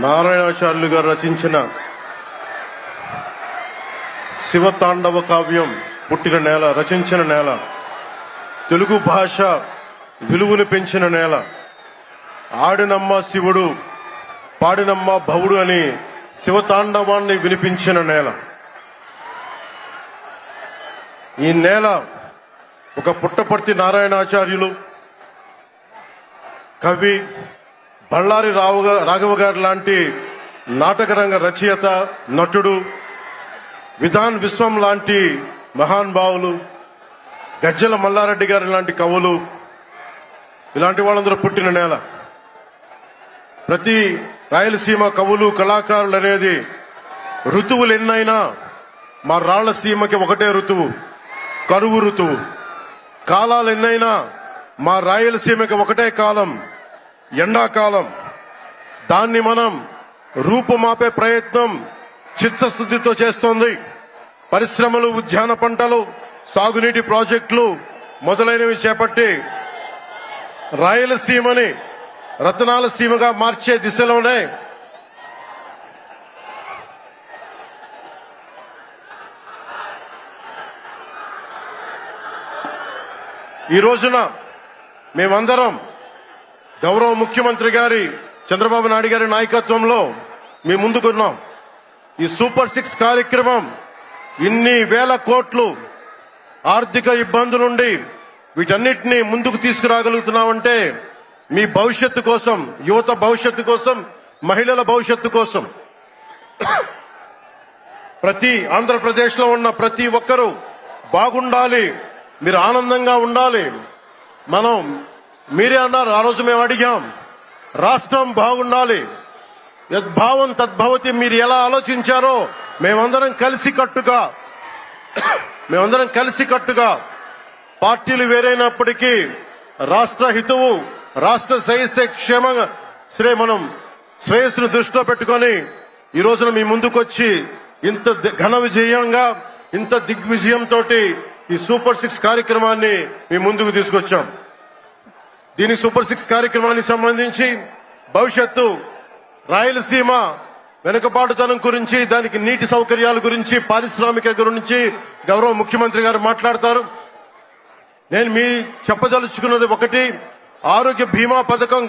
నారాయణాచార్యులు గారు రచించిన శివతాండవ కావ్యం పుట్టిన నేల, రచించిన నేల, తెలుగు భాష విలువను పెంచిన నేల, ఆడినమ్మ శివుడు పాడినమ్మ భవుడు అని శివతాండవాన్ని వినిపించిన నేల. ఈ నేల ఒక పుట్టపర్తి నారాయణాచార్యులు, కవి బళ్ళారి రాఘవ గారు లాంటి నాటకరంగ రచయిత, నటుడు, విధాన్ విశ్వం లాంటి మహానుభావులు, గజ్జల మల్లారెడ్డి గారు లాంటి కవులు, ఇలాంటి వాళ్ళందరూ పుట్టిన నేల. ప్రతి రాయలసీమ కవులు కళాకారులు అనేది ఋతువులు ఎన్నైనా మా రాళ్లసీమకి ఒకటే ఋతువు, కరువు ఋతువు. కాలాలు ఎన్నైనా మా రాయలసీమకి ఒకటే కాలం, ఎండాకాలం. దాన్ని మనం రూపుమాపే ప్రయత్నం చిత్తశుద్ధితో చేస్తోంది. పరిశ్రమలు, ఉద్యాన పంటలు, సాగునీటి ప్రాజెక్టులు మొదలైనవి చేపట్టి రాయలసీమని రతనాల సీమగా మార్చే దిశలోనే ఈ రోజున మేమందరం గౌరవ ముఖ్యమంత్రి గారి చంద్రబాబు నాయుడు గారి నాయకత్వంలో మీ ముందుకున్నాం. ఈ సూపర్ 6 కార్యక్రమం ఇన్ని వేల కోట్లు ఆర్థిక ఇబ్బందులుండి వీటన్నిటినీ ముందుకు తీసుకురాగలుగుతున్నామంటే మీ భవిష్యత్తు కోసం, యువత భవిష్యత్తు కోసం, మహిళల భవిష్యత్తు కోసం. ప్రతి ఆంధ్రప్రదేశ్ లో ఉన్న ప్రతి ఒక్కరూ బాగుండాలి, మీరు ఆనందంగా ఉండాలి. మీరే అన్నారు, ఆ రోజు మేము అడిగాం, రాష్ట్రం బాగుండాలి, యద్భావం తద్భవతి. మీరు ఎలా ఆలోచించారో మేమందరం కలిసికట్టుగా పార్టీలు వేరైనప్పటికీ రాష్ట్ర హితువు, రాష్ట్ర శ్రేయస్సును దృష్టిలో పెట్టుకొని ఈ రోజున మీ ముందుకొచ్చి ఇంత ఘన విజయంగా, ఇంత దిగ్విజయంతో ఈ సూపర్ 6 కార్యక్రమాన్ని మీ ముందుకు తీసుకొచ్చాం. దీని సూపర్ 6 కార్యక్రమానికి సంబంధించి భవిష్యత్తు రాయలసీమ వెనుకబాటుతనం గురించి, దానికి నీటి సౌకర్యాల గురించి, పారిశ్రామిక గురించి గౌరవ ముఖ్యమంత్రి గారు మాట్లాడతారు. నేను చెప్పదలుచుకున్నది ఒకటి, ఆరోగ్య బీమా పథకం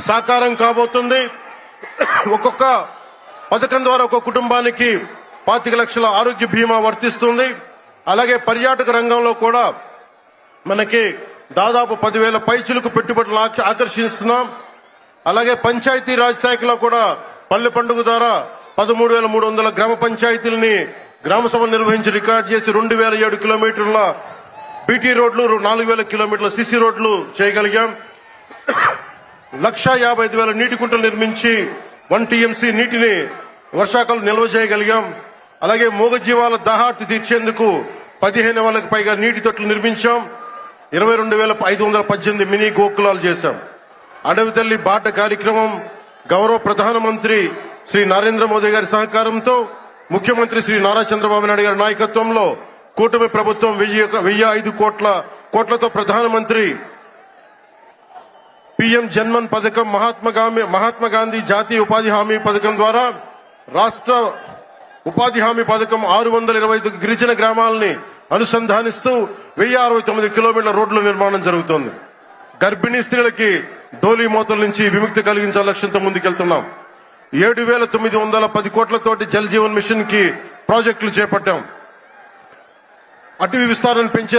సాకారం కాబోతుంది. ఒక్కొక్క పథకం ద్వారా ఒక్కొక్క కుటుంబానికి 25 లక్షల ఆరోగ్య బీమా వర్తిస్తుంది. అలాగే పర్యాటక రంగంలో కూడా మనకి దాదాపు 10,000 పైచులకు పెట్టుబడులు ఆకర్షిస్తున్నాం. అలాగే పంచాయతీ రాజ్ శాఖలో కూడా పల్లె పండుగ ద్వారా 13,300 గ్రామ పంచాయతీలని గ్రామ సభలు నిర్వహించి రికార్డు చేసి 2,007 కిలోమీటర్ల బీటీ రోడ్లు, 4,000 కిలోమీటర్ల సిసి రోడ్లు చేయగలిగాం. 1,55,000 నీటి కుంటలు నిర్మించి 1 టీఎంసీ నీటిని వర్షాకాలం నిల్వ చేయగలిగాం. అలాగే మూగజీవాల దాహార్తి తీర్చేందుకు 15,000కు పైగా నీటి తొట్లు నిర్మించాం. 22,518 మినీ గోకులాలు చేశాం. అడవి తల్లి బాట కార్యక్రమం గౌరవ ప్రధానమంత్రి శ్రీ నరేంద్ర మోదీ గారి సహకారంతో, ముఖ్యమంత్రి శ్రీ నారా చంద్రబాబు నాయుడు గారి నాయకత్వంలో కూటమి ప్రభుత్వం 1,005 కోట్లతో ప్రధానమంత్రి పిఎం జన్మన్ పథకం, మహాత్మా గాంధీ జాతీయ ఉపాధి హామీ పథకం ద్వారా రాష్ట్ర ఉపాధి హామీ పథకం 625 గిరిజన గ్రామాలని అనుసంధానిస్తూ 1,069 కిలోమీటర్ల రోడ్ల నిర్మాణం జరుగుతోంది. గర్భిణీ స్త్రీలకి డోలీ మోతల నుంచి విముక్తి కలిగించాల లక్ష్యంతో ముందుకెళ్తున్నాం. 7,910 కోట్లతోటి జల్ జీవన్ మిషన్ కి ప్రాజెక్టులు చేపట్టాం. అటవీ విస్తారాన్ని పెంచే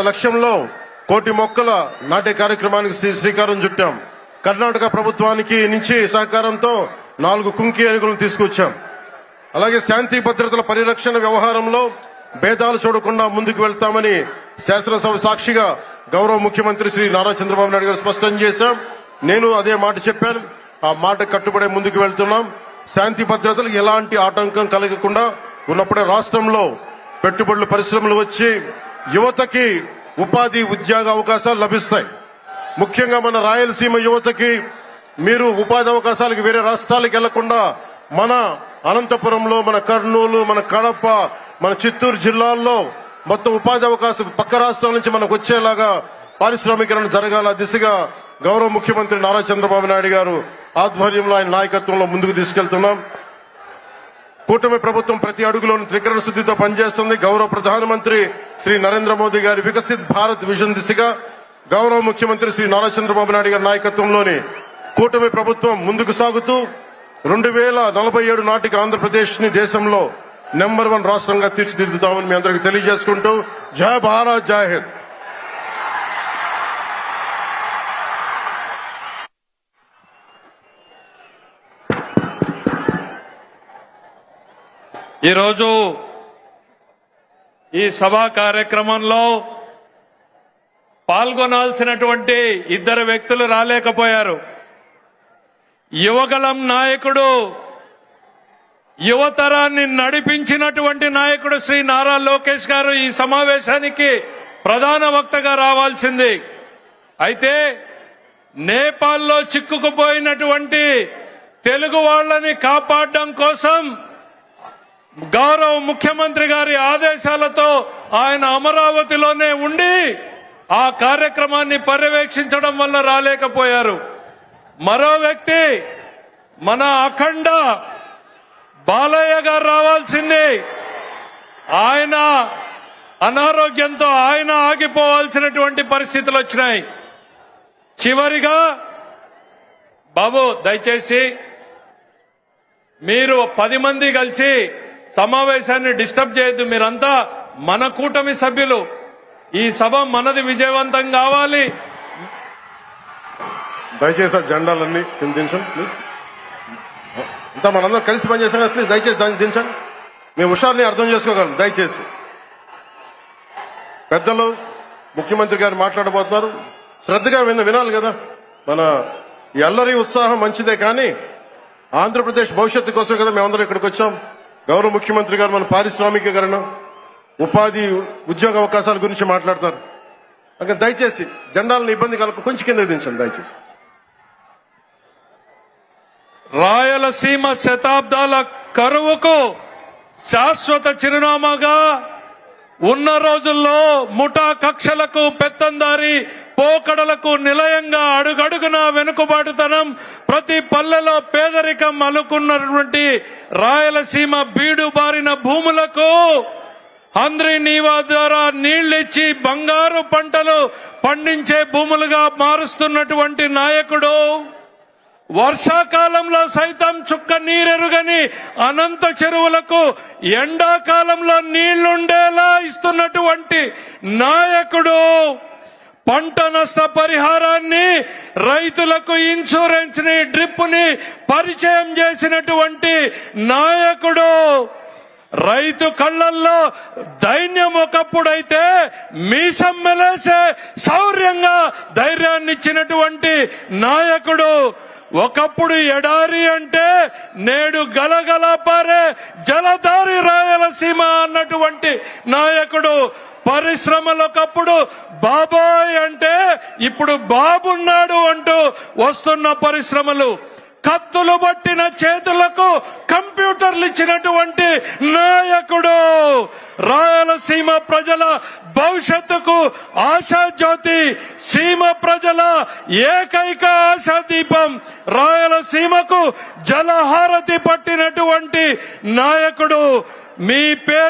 లక్ష్యంలో 1 కోటి మొక్కల నాటే కార్యక్రమానికి శ్రీకారం చుట్టాం. కర్ణాటక ప్రభుత్వానికి నుంచి సహకారంతో 4 కుంకి ఏనుగులను తీసుకొచ్చాం. అలాగే శాంతి భద్రతల పరిరక్షణ వ్యవహారంలో భేదాలు చూడకుండా ముందుకు వెళ్తామని శాసనసభ సాక్షిగా గౌరవ ముఖ్యమంత్రి శ్రీ నారా చంద్రబాబు నాయుడు గారు స్పష్టం చేశాం. నేను అదే మాట చెప్పాను, ఆ మాట కట్టుబడే ముందుకు వెళ్తున్నాం. శాంతి భద్రతలకు ఎలాంటి ఆటంకం కలగకుండా ఉన్నప్పుడే రాష్ట్రంలో పెట్టుబడులు, పరిశ్రమలు వచ్చి యువతకి ఉపాధి, ఉద్యోగ అవకాశాలు లభిస్తాయి. ముఖ్యంగా మన రాయలసీమ యువతకి మీరు ఉపాధి అవకాశాలకు వేరే రాష్ట్రాలకు వెళ్లకుండా మన అనంతపురంలో, మన కర్నూలు, మన కడప, మన చిత్తూరు జిల్లాల్లో మొత్తం ఉపాధి అవకాశం పక్క రాష్ట్రాల నుంచి మనకు వచ్చేలాగా పారిశ్రామికరణ జరగాల దిశగా గౌరవ ముఖ్యమంత్రి నారా చంద్రబాబు నాయుడు గారు ఆధ్వర్యంలో ఆయన నాయకత్వంలో ముందుకు తీసుకెళ్తున్నాం. కూటమి ప్రభుత్వం ప్రతి అడుగులోనూ త్రికరణ శుద్ధితో పనిచేస్తుంది. గౌరవ ప్రధానమంత్రి శ్రీ నరేంద్ర మోదీ గారి వికసిత్ భారత్ విజన్ దిశగా గౌరవ ముఖ్యమంత్రి శ్రీ నారా చంద్రబాబు నాయుడు గారి నాయకత్వంలోని కూటమి ప్రభుత్వం ముందుకు సాగుతూ 2047 నాటికి ఆంధ్రప్రదేశ్ ని దేశంలో నెంబర్ 1 రాష్ట్రంగా తీర్చిదిద్దుతామని మీ అందరికీ తెలియజేసుకుంటూ జై భారత్, జై హింద్. ఈరోజు ఈ సభా కార్యక్రమంలో పాల్గొనాల్సినటువంటి 2 వ్యక్తులు రాలేకపోయారు. యువగళం నాయకుడు, యువతరాన్ని నడిపించినటువంటి నాయకుడు శ్రీ నారా లోకేష్ గారు ఈ సమావేశానికి ప్రధాన వక్తగా రావాల్సింది. అయితే నేపాల్లో చిక్కుకుపోయినటువంటి తెలుగు వాళ్ళని కాపాడడం కోసం గౌరవ ముఖ్యమంత్రి గారి ఆదేశాలతో ఆయన అమరావతిలోనే ఉండి ఆ కార్యక్రమాన్ని పర్యవేక్షించడం వల్ల రాలేకపోయారు. మరో వ్యక్తి మన అఖండ బాలయ్య గారు రావాల్సింది. ఆయన అనారోగ్యంతో ఆయన ఆగిపోవాల్సినటువంటి పరిస్థితులు వచ్చినాయి. చివరిగా బాబు దయచేసి మీరు 10 మంది కలిసి సమావేశాన్ని డిస్టర్బ్ చేయొద్దు. మీరంతా మన కూటమి సభ్యులు. ఈ సభ మనది, విజయవంతం కావాలి. దయచేసి ఆ జెండాలన్నీ దించండి ప్లీజ్. అంతా మనందరం కలిసి పనిచేసాం కదా, ప్లీజ్ దయచేసి దాన్ని దించండి. మేము హుషారుని అర్థం చేసుకోగలం. దయచేసి పెద్దలు ముఖ్యమంత్రి గారు మాట్లాడబోతున్నారు, శ్రద్ధగా వినాలి కదా. మన ఈ అల్లరి ఉత్సాహం మంచిదే, కానీ ఆంధ్రప్రదేశ్ భవిష్యత్తు కోసం కదా మేమందరం ఇక్కడికి వచ్చాం. గౌరవ ముఖ్యమంత్రి గారు మన పారిశ్రామికీకరణ, ఉపాధి, ఉద్యోగ అవకాశాల గురించి మాట్లాడతారు. అందుకని దయచేసి జెండాలను ఇబ్బంది కలగ కొంచెం కింద దించండి దయచేసి. రాయలసీమ శతాబ్దాల కరువుకు శాశ్వత చిరునామాగా ఉన్న రోజుల్లో ముఠా కక్షలకు, పెత్తందారి పోకడలకు నిలయంగా అడుగడుగున వెనుకబాటుతనం, ప్రతి పల్లెలో పేదరికం అలుకున్నటువంటి రాయలసీమ బీడు బారిన భూములకు హంద్రీ నీవా ద్వారా నీళ్లిచ్చి బంగారు పంటలు పండించే భూములుగా మారుస్తున్నటువంటి నాయకుడు, వర్షాకాలంలో సైతం చుక్క నీరెరుగని అనంత చెరువులకు ఎండాకాలంలో నీళ్లుండేలా ఇస్తున్నటువంటి నాయకుడు, పంట నష్ట పరిహారాన్ని, రైతులకు ఇన్సూరెన్స్ ని, డ్రిప్ ని పరిచయం చేసినటువంటి నాయకుడు, రైతు కళ్ళల్లో దైన్యం ఒకప్పుడైతే మీసం మెలేసే శౌర్యంగా ధైర్యాన్ని ఇచ్చినటువంటి నాయకుడు, ఒకప్పుడు ఎడారి అంటే నేడు గలగల పారే జలధారి రాయలసీమ అన్నటువంటి నాయకుడు, పరిశ్రమలు ఒకప్పుడు బాబాయ్ అంటే ఇప్పుడు బాబున్నాడు అంటూ వస్తున్న పరిశ్రమలు, కత్తులు పట్టిన చేతులకు కంప్యూటర్లు ఇచ్చినటువంటి నాయకుడు, రాయలసీమ ప్రజల భవిష్యత్తుకు ఆశాజ్యోతి, సీమ ప్రజల ఏకైక ఆశాదీపం, రాయలసీమకు జలహారతి పట్టినటువంటి నాయకుడు. మీ పేరు